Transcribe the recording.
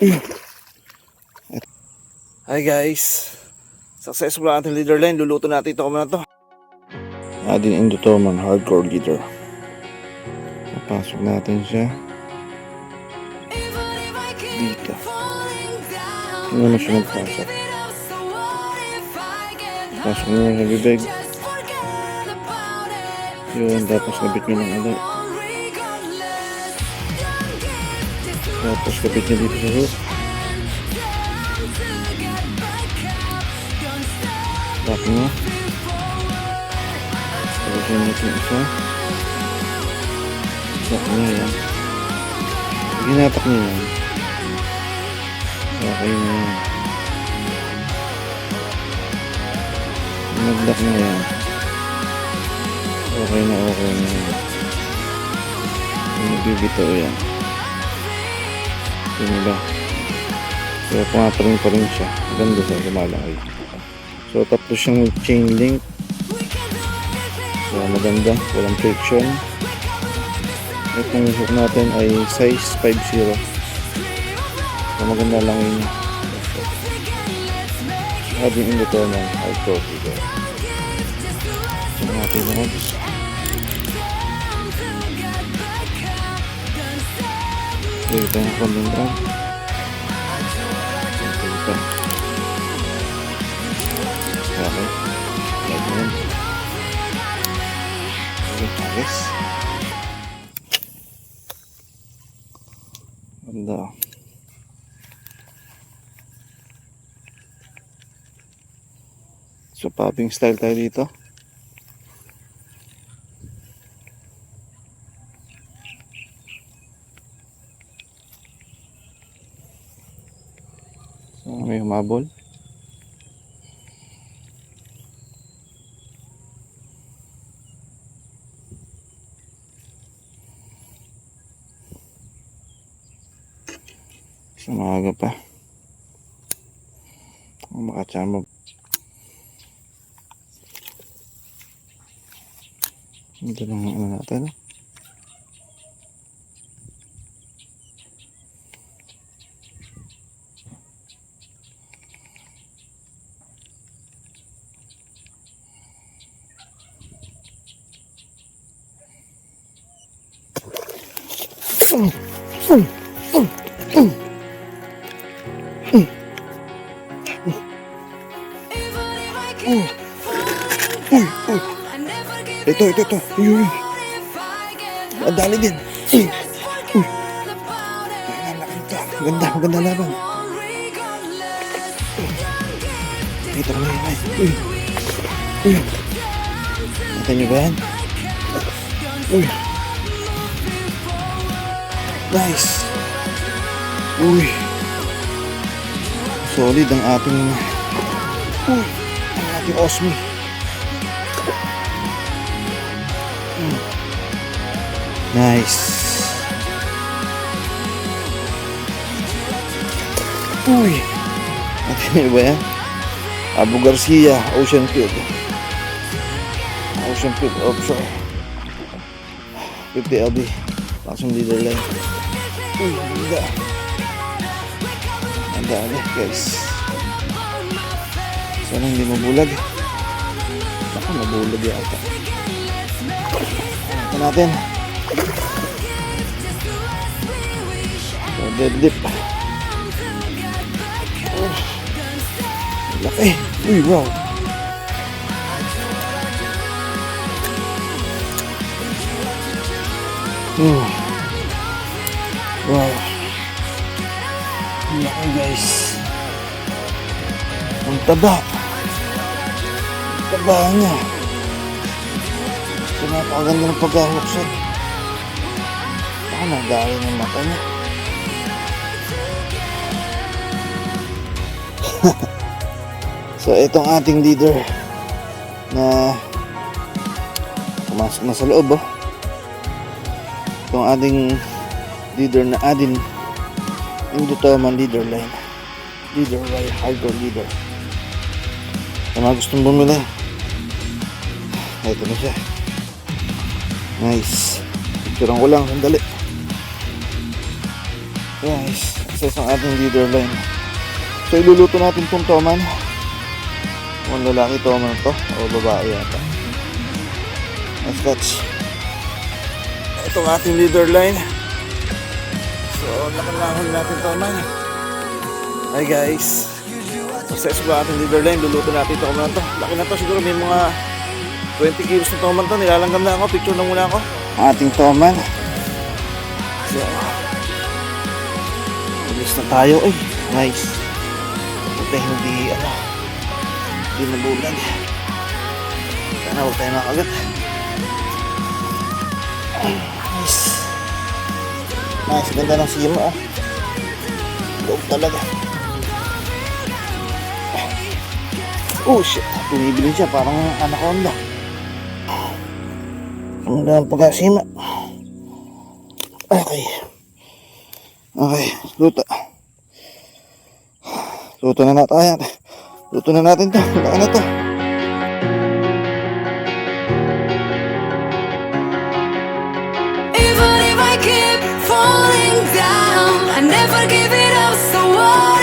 Hi guys, successful ang ating leader line. Luluto natin ito na to. Adin Indotoman hardcore leader. Papasok natin siya dito. Hindi mo siya magpasok. Pasok mo sa bibig. Yun, tapos kabit nyo ng alay. Tapos kabit nyo dito sa hook. Tap nyo. Tapos yun natin isa. Tap nyo yan. Ginatak nyo yan. Okay na yan. Naglock na yan. Okay na yan. Nagbibitaw yan. Yun ba? So pumaparing pa rin siya. Ganda sa lumalaki. So tatlo siyang chain link. So maganda. Walang friction. Itong hook natin ay size 5.0. So maganda lang yun. Adin Indotoman hardcore leader. So natin na ito yung kondentran. Ito. Okay. Ganyan. Ayos. Ganda. So popping style tayo dito. So may humabol. So maaga pa. Makachamba. Ito lang ano natin. Ito. Uy. Madali din. Ganda laban. Ito na yan. Uy. Kita nyo ba yan? Uy. Nice. Uy. Solid ang ating Osmi. Nice. Uy. Natin ba yan? Abu Garcia, Ocean Field offshore. 50 LD. Langsung leader line. Uy, ganda. Ganda guys. Sana hindi mabulag. Baka mabulag yata. Ito natin. So, deadlift. Oh, laki. Uy, wow. Wow. Laki guys. Ang taba. Taba niya. So, napakaganda ng pagkahuksot. Baka nagdari ng mata niya. So itong ating leader na pumasok na sa loob. Itong ating leader na Adin Indotoman leader line. Leader by hardcore leader. Sa mga gustong bumili, ito na siya. Nice. Picturean ko lang, sandali. Guys, access ang ating leader line. So iluluto natin itong toman. Kung lalaki toman to o babae yata. Let's catch. Ito ang ating leader line. So lakan-lakan natin toman. Hi guys. Access ba ating leader line? Luluto natin ito toman to. Laki na to, siguro may mga 20 kilos na toman to. Nilalanggam na ako. Picture na muna ako. Ating toman. So bilis na tayo. Ay, nice. Buti hindi nabulan. Sana huwag tayo makagat. Nice. Nice, ganda ng sima oh. Loob talaga. Oh shit, bumibili siya parang anaconda. Ang dami pagkasima. Okay. Okay, luto. Luto na natin. Luto na natin to. Wala na to. Even if I keep falling down, I never give it up, so what?